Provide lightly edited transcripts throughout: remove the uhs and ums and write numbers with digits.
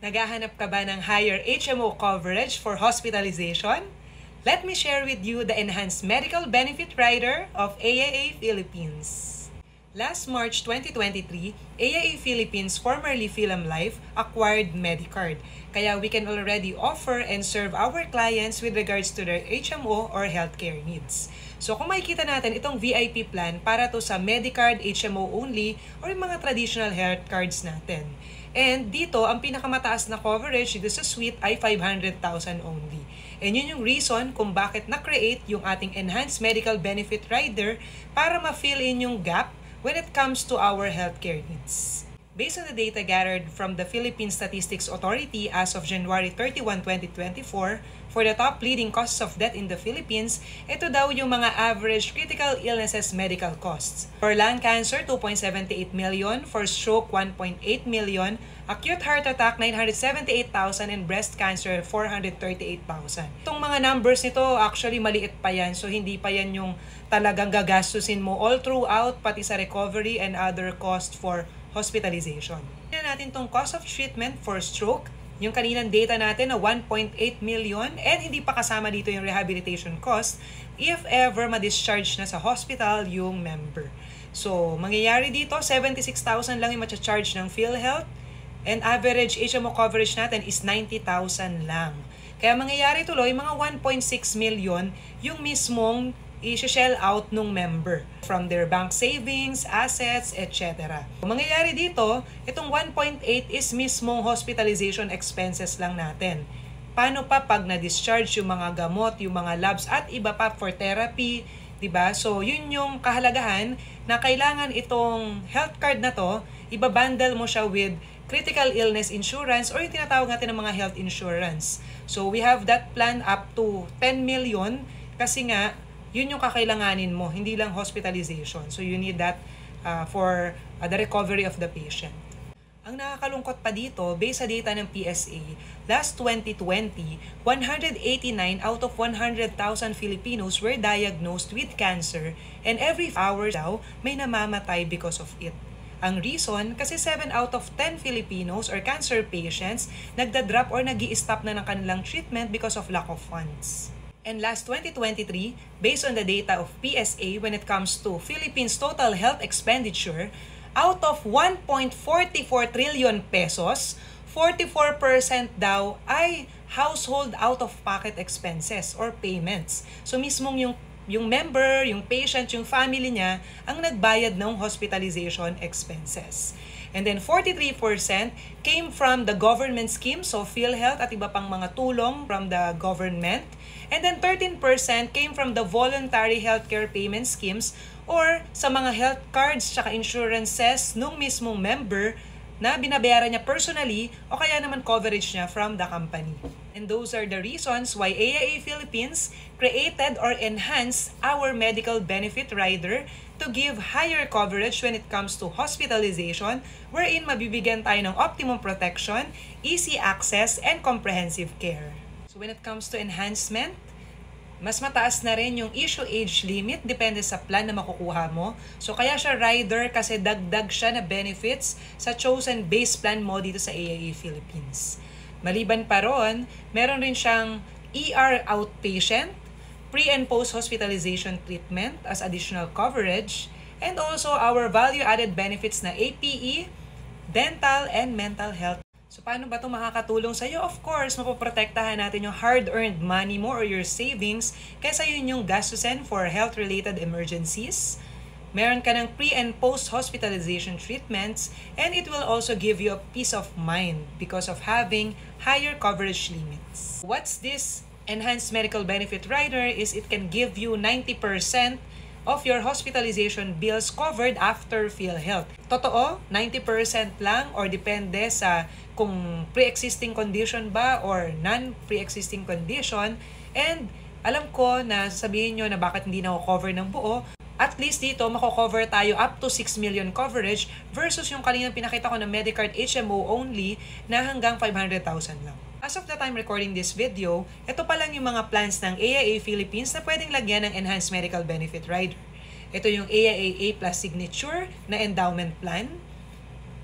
Naghahanap ka ba ng higher HMO coverage for hospitalization? Let me share with you the Enhanced Medical Benefit Rider of AIA Philippines. Last March 2023, AIA Philippines, formerly Philam Life, acquired Medicard. Kaya we can already offer and serve our clients with regards to their HMO or healthcare needs. So kung makikita natin itong VIP plan para to sa Medicard, HMO only, or yung mga traditional health cards natin. And dito, ang pinakamataas na coverage dito sa suite ay 500,000 only. And yun yung reason kung bakit na-create yung ating Enhanced Medical Benefit Rider para ma-fill in yung gap when it comes to our healthcare needs. Based on the data gathered from the Philippine Statistics Authority as of January 31, 2024, for the top leading causes of death in the Philippines, ito daw yung mga average critical illnesses medical costs. For lung cancer, 2.78 million. For stroke, 1.8 million. Acute heart attack, 978,000. And breast cancer, 438,000. Itong mga numbers nito, actually maliit pa yan. So hindi pa yan yung talagang gagastusin mo all throughout, pati sa recovery and other cost for hospitalization. Tignan natin tong cost of treatment for stroke. Yung kaninang data natin na 1.8 million and hindi pa kasama dito yung rehabilitation cost if ever ma-discharge na sa hospital yung member. So, mangyayari dito, 76,000 lang yung ma-charge ng PhilHealth and average HMO coverage natin is 90,000 lang. Kaya mangyayari tuloy, mga 1.6 million yung mismong i-shell out nung member from their bank savings, assets, etc. Mangyayari dito, itong 1.8 is mismong hospitalization expenses lang natin. Paano pa pag na-discharge yung mga gamot, yung mga labs at iba pa for therapy, diba? So yun yung kahalagahan na kailangan itong health card na to, ibabundle mo siya with critical illness insurance or yung tinatawag natin ng mga health insurance. So we have that plan up to 10 million kasi nga yun yung kakailanganin mo, hindi lang hospitalization. So you need that for the recovery of the patient. Ang nakakalungkot pa dito, based sa data ng PSA, last 2020, 189 out of 100,000 Filipinos were diagnosed with cancer and every hour daw may namamatay because of it. Ang reason, kasi 7 out of 10 Filipinos or cancer patients nagda-drop or nag-i-stop na ng kanilang treatment because of lack of funds. And last 2023, based on the data of PSA when it comes to Philippines' total health expenditure, out of 1.44 trillion pesos, 44% daw ay household out-of-pocket expenses or payments. So mismong yung member, yung patient, yung family niya ang nagbayad ng hospitalization expenses. And then 43% came from the government schemes, so PhilHealth at iba pang mga tulong from the government. And then 13% came from the voluntary healthcare payment schemes or sa mga health cards tsaka insurances nung mismong member na binabayaran niya personally o kaya naman coverage niya from the company. And those are the reasons why AIA Philippines created or enhanced our medical benefit rider to give higher coverage when it comes to hospitalization wherein mabibigyan tayo ng optimum protection, easy access, and comprehensive care. So when it comes to enhancement, mas mataas na rin yung issue age limit depende sa plan na makukuha mo. So kaya siya rider kasi dagdag siya na benefits sa chosen base plan mo dito sa AIA Philippines. Maliban pa ron, meron rin siyang ER outpatient, pre- and post-hospitalization treatment as additional coverage, and also our value-added benefits na APE, dental, and mental health. So paano ba ito makakatulong sa iyo? Of course, mapoprotektahan natin yung hard-earned money mo or your savings kaysa yun yung gastusin for health-related emergencies. Meron ka ng pre- and post-hospitalization treatments and it will also give you a peace of mind because of having higher coverage limits. What's this Enhanced Medical Benefit Rider is it can give you 90% of your hospitalization bills covered after PhilHealth. Totoo, 90% lang or depende sa kung pre-existing condition ba or non-pre-existing condition. And alam ko na sasabihin nyo na bakit hindi na cover ng buo. At least dito, mako-cover tayo up to 6 million coverage versus yung kaninang pinakita ko na Medicard HMO only na hanggang 500,000 lang. As of the time recording this video, ito pa lang yung mga plans ng AIA Philippines na pwedeng lagyan ng Enhanced Medical Benefit Rider. Ito yung AIA A Plus Signature na endowment plan,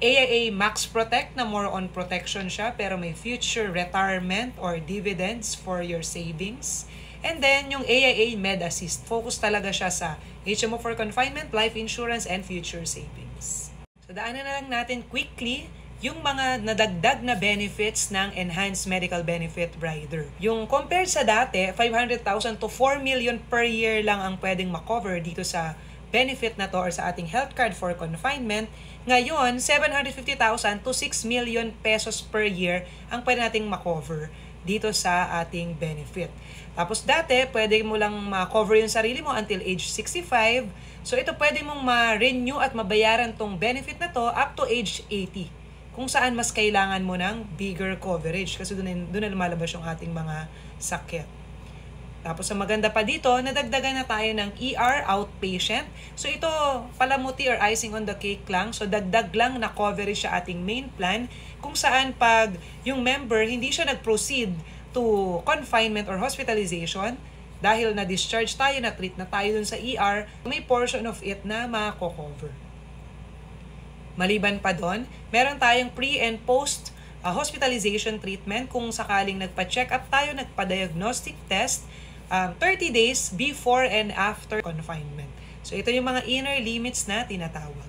AIA Max Protect na more on protection siya pero may future retirement or dividends for your savings. And then yung AIA Med Assist, focus talaga siya sa HMO for confinement, life insurance, and future savings. So daanan na lang natin quickly yung mga nadagdag na benefits ng Enhanced Medical Benefit Rider. Yung compared sa dati, 500,000 to 4 million per year lang ang pwedeng makover dito sa benefit na to or sa ating health card for confinement. Ngayon, 750,000 to 6 million pesos per year ang pwede nating makover dito sa ating benefit. Tapos dati, pwede mo lang ma-cover yung sarili mo until age 65. So ito pwede mong ma-renew at mabayaran tong benefit na to up to age 80. Kung saan mas kailangan mo ng bigger coverage kasi doon na lumalabas yung ating mga sakit. Tapos ang maganda pa dito, nadagdagan na tayo ng ER outpatient. So ito, palamuti or icing on the cake lang. So dagdag lang na coverage sa ating main plan kung saan pag yung member hindi siya nag-proceed to confinement or hospitalization, dahil na-discharge tayo, na-treat na tayo dun sa ER, may portion of it na mako-cover. Maliban pa doon, meron tayong pre and post hospitalization treatment kung sakaling nagpa-check up tayo, nagpa-diagnostic test 30 days before and after confinement. So ito yung mga inner limits na tinatawag.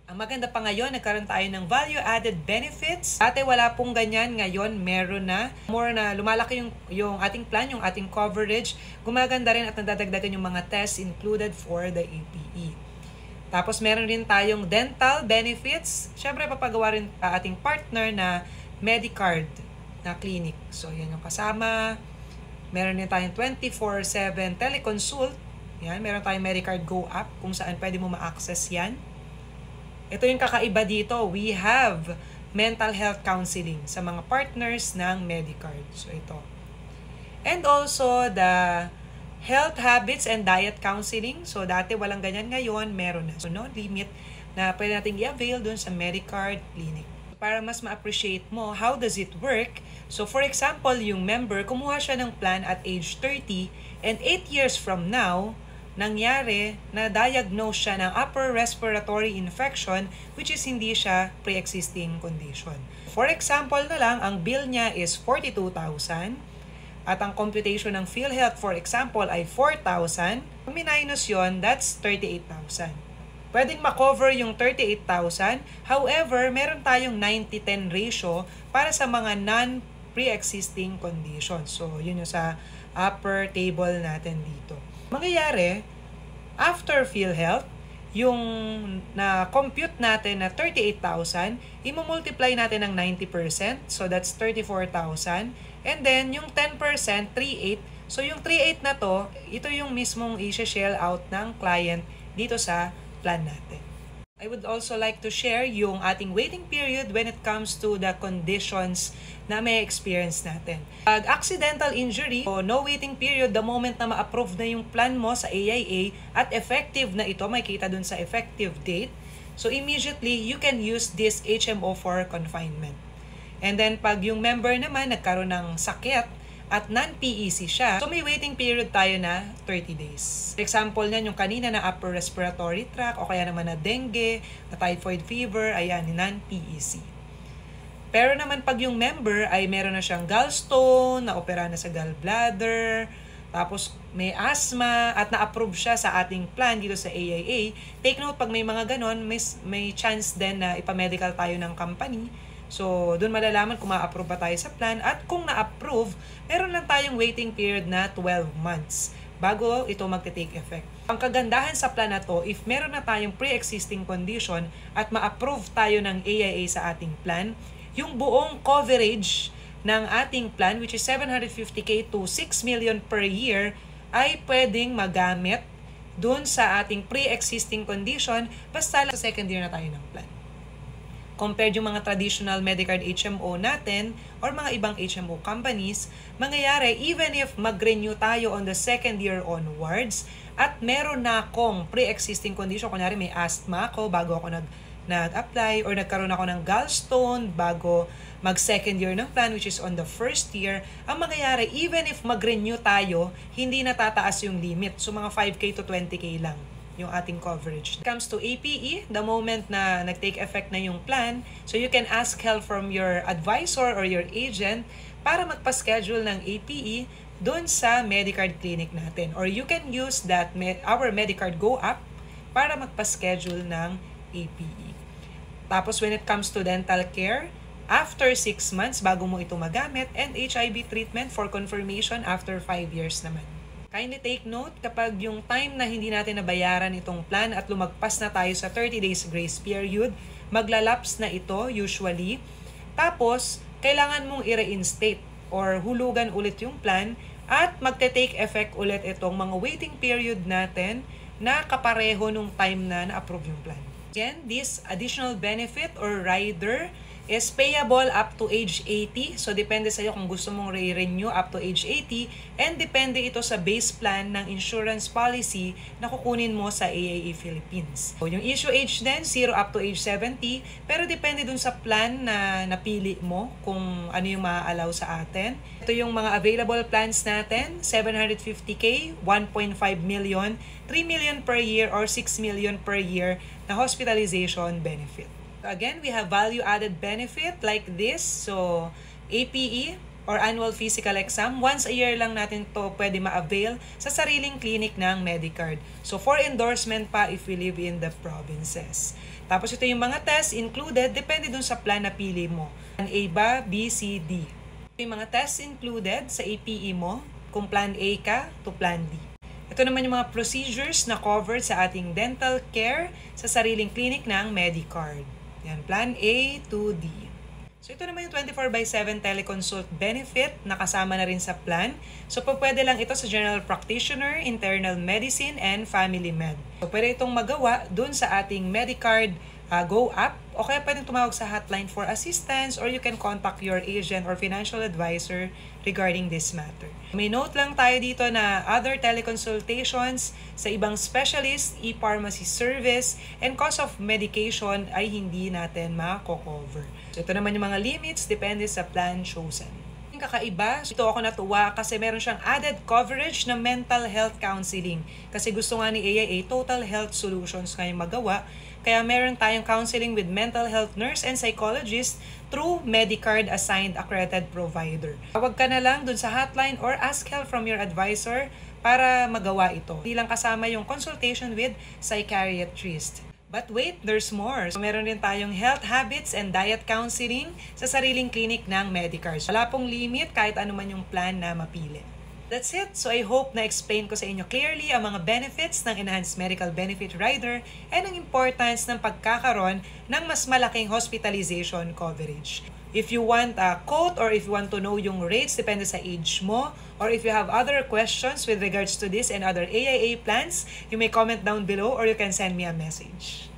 Ang maganda pa ngayon, nagkaroon tayo ng value-added benefits. Dati wala pong ganyan, ngayon meron na. More na lumalaki yung ating plan, yung ating coverage. Gumaganda rin at nadadagdagan yung mga tests included for the APE. Tapos meron rin tayong dental benefits. Siyempre papagawa rin ating partner na Medicard na clinic. So yan yung kasama. Meron din tayong 24/7 teleconsult. Yan, meron tayong Medicard Go app kung saan pwede mo ma-access yan. Ito yung kakaiba dito. We have mental health counseling sa mga partners ng Medicard. So ito. And also the health habits and diet counseling. So, dati walang ganyan, ngayon meron na. So, no limit na pwede natin i-avail dun sa Medicard Clinic. Para mas ma-appreciate mo, how does it work? So, for example, yung member, kumuha siya ng plan at age 30 and 8 years from now, nangyari na diagnose siya ng upper respiratory infection which is hindi siya pre-existing condition. For example na lang, ang bill niya is 42,000. At ang computation ng PhilHealth, for example, ay 4,000. Kung minus yun, that's 38,000. Pwedeng makover yung 38,000. However, meron tayong 90-10 ratio para sa mga non-pre-existing conditions. So, yun yung sa upper table natin dito. Mangyayari, after PhilHealth, yung na-compute natin na 38,000, i-multiply natin ng 90%. So, that's 34,000. And then, yung 10%, 3.8. So, yung 3.8 na to, ito yung mismong i-shell out ng client dito sa plan natin. I would also like to share yung ating waiting period when it comes to the conditions na may experience natin. Pag accidental injury, o no waiting period the moment na ma-approve na yung plan mo sa AIA at effective na ito, may kita dun sa effective date. So, immediately, you can use this HMO for confinement. And then, pag yung member naman nagkaroon ng sakit at non-PEC siya, so may waiting period tayo na 30 days. For example niyan, yung kanina na upper respiratory tract o kaya naman na dengue, na typhoid fever, ayan, non-PEC. Pero naman pag yung member ay meron na siyang gallstone, na-opera na sa gallbladder, tapos may asthma at na-approve siya sa ating plan dito sa AIA, take note, pag may mga ganon, may chance din na ipamedical tayo ng company. So, doon malalaman kung ma-approve ba tayo sa plan at kung na-approve, meron lang tayong waiting period na 12 months bago ito magte-take effect. Ang kagandahan sa plan na to, if meron na tayong pre-existing condition at ma-approve tayo ng AIA sa ating plan, yung buong coverage ng ating plan, which is 750K to 6 million per year, ay pwedeng magamit doon sa ating pre-existing condition basta sa second year na tayo ng plan. Compared yung mga traditional Medicard HMO natin or mga ibang HMO companies, mangyayari even if mag-renew tayo on the second year onwards at meron na akong pre-existing condition, kunyari may asthma ako bago ako nag-apply or nagkaroon ako ng gallstone bago mag-second year ng plan which is on the first year, ang mangyayari even if mag-renew tayo, hindi natataas yung limit. So mga 5K to 20K lang yung ating coverage. When it comes to APE, the moment na nag-take effect na yung plan, so you can ask help from your advisor or your agent para magpa-schedule ng APE doon sa Medicard clinic natin. Or you can use our Medicard Go app para magpa-schedule ng APE. Tapos when it comes to dental care, after 6 months bago mo ito magamit, and HIV treatment for confirmation after 5 years naman. Kindly take note, kapag yung time na hindi natin nabayaran itong plan at lumagpas na tayo sa 30 days grace period, maglalapse na ito usually. Tapos, kailangan mong i-reinstate or hulugan ulit yung plan at magte-take effect ulit itong mga waiting period natin na kapareho nung time na na-approve yung plan. Again, this additional benefit or rider is payable up to age 80. So, depende sa'yo kung gusto mong re-renew up to age 80. And depende ito sa base plan ng insurance policy na kukunin mo sa AAA Philippines. So, yung issue age din, 0 up to age 70. Pero depende dun sa plan na napili mo kung ano yung ma-allow sa atin. Ito yung mga available plans natin. 750K, 1.5 million, 3 million per year, or 6 million per year na hospitalization benefit. Again, we have value-added benefit like this. So, APE or annual physical exam, once a year lang natin to pwede ma-avail sa sariling clinic ng Medicard. So, for endorsement pa if we live in the provinces. Tapos ito yung mga tests included, depende dun sa plan na pili mo. Plan A ba, B, C, D. Ito yung mga tests included sa APE mo, kung plan A ka to plan D. Ito naman yung mga procedures na covered sa ating dental care sa sariling clinic ng Medicard. Yan, plan A to D. So, ito naman yung 24/7 teleconsult benefit na kasama na rin sa plan. So, pwede lang ito sa general practitioner, internal medicine, and family med. So, pwede itong magawa dun sa ating Medicard Go app, o kaya pwedeng tumawag sa hotline for assistance, or you can contact your agent or financial advisor regarding this matter. May note lang tayo dito na other teleconsultations sa ibang specialist, e-pharmacy service, and cost of medication ay hindi natin mako-cover. So, ito naman yung mga limits, depende sa plan chosen. Kakaiba, ito ako natuwa kasi meron siyang added coverage na mental health counseling. Kasi gusto nga ni AIA Total Health Solutions ngayong magawa. Kaya meron tayong counseling with mental health nurse and psychologist through Medicard assigned accredited provider. Tawag ka na lang dun sa hotline or ask help from your advisor para magawa ito. Hindi lang kasama yung consultation with psychiatrist. But wait, there's more. So, meron din tayong health habits and diet counseling sa sariling clinic ng Medicard. Wala pong limit kahit ano man yung plan na mapili. That's it. So I hope na-explain ko sa inyo clearly ang mga benefits ng Enhanced Medical Benefit Rider and ang importance ng pagkakaroon ng mas malaking hospitalization coverage. If you want a quote or if you want to know yung rates, depende sa age mo, or if you have other questions with regards to this and other AIA plans, you may comment down below or you can send me a message.